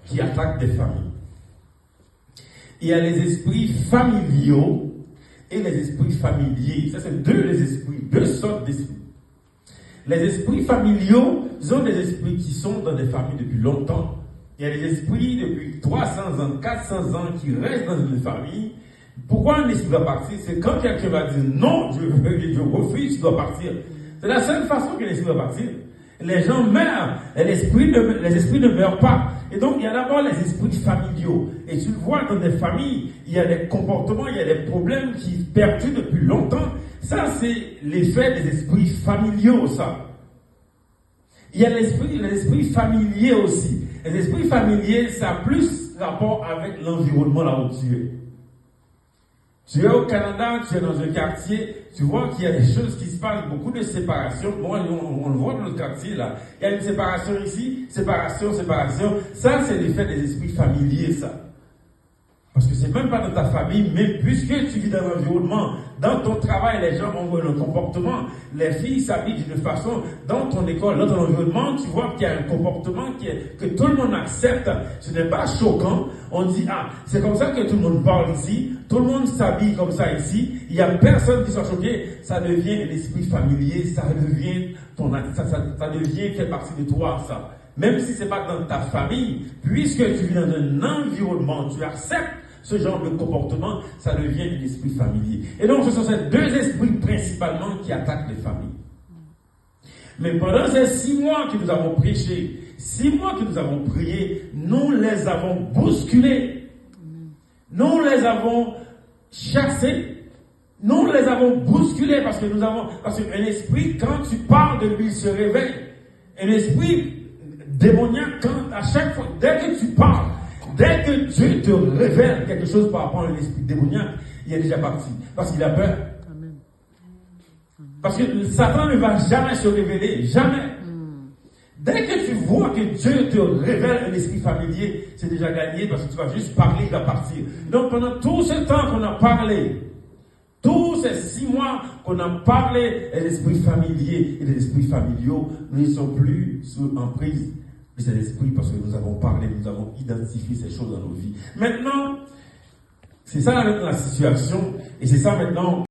qui attaquent des familles. Il y a les esprits familiaux et les esprits familiers. Ça, c'est deux sortes d'esprits. Les esprits familiaux sont des esprits qui sont dans des familles depuis longtemps. Il y a des esprits depuis 300 ans, 400 ans qui restent dans une famille. Pourquoi un esprit va partir? C'est quand quelqu'un va dire non, je refuse, tu dois partir. C'est la seule façon que l'esprit va partir. Les gens meurent, les esprits ne meurent pas. Et donc, il y a d'abord les esprits familiaux. Et tu le vois dans des familles, il y a des comportements, il y a des problèmes qui perdurent depuis longtemps. Ça, c'est l'effet des esprits familiaux, ça. Il y a les esprits familiers aussi. Les esprits familiers, ça a plus rapport avec l'environnement là où tu es. Tu es au Canada, tu es dans un quartier, tu vois qu'il y a des choses qui se passent, beaucoup de séparation. Bon, on le voit dans notre quartier là. Il y a une séparation ici, séparation. Ça, c'est l'effet des esprits familiers, ça. Parce que c'est même pas dans ta famille, mais puisque tu vis dans l'environnement, dans ton travail, les gens ont un comportement, les filles s'habillent d'une façon, dans ton école, dans ton environnement, tu vois qu'il y a un comportement que tout le monde accepte. Ce n'est pas choquant. On dit, c'est comme ça que tout le monde parle ici, tout le monde s'habille comme ça ici, il n'y a personne qui soit choqué, ça devient un esprit familier, ça devient ça devient fait partie de toi, ça. Même si ce n'est pas dans ta famille, puisque tu vis dans un environnement, tu acceptes ce genre de comportement, ça devient un esprit familier. Et donc, ce sont ces deux esprits principalement qui attaquent les familles. Mais pendant ces 6 mois que nous avons prêché, 6 mois que nous avons prié, nous les avons bousculés. Nous les avons chassés. Nous les avons bousculés parce qu'un esprit, quand tu parles de lui, il se réveille. Un esprit démoniaque, à chaque fois, dès que tu parles, dès que Dieu te révèle quelque chose par rapport à un esprit démoniaque, il est déjà parti. Parce qu'il a peur. Amen. Parce que Satan ne va jamais se révéler. Jamais. Dès que tu vois que Dieu te révèle un esprit familier, c'est déjà gagné parce que tu vas juste parler, il va partir. Donc pendant tout ce temps qu'on a parlé, tous ces 6 mois qu'on a parlé des esprits familiers et des esprits familiaux, nous ne sommes plus sous emprise de ces esprits parce que nous avons parlé, nous avons identifié ces choses dans nos vies. Maintenant, c'est ça la situation et c'est ça maintenant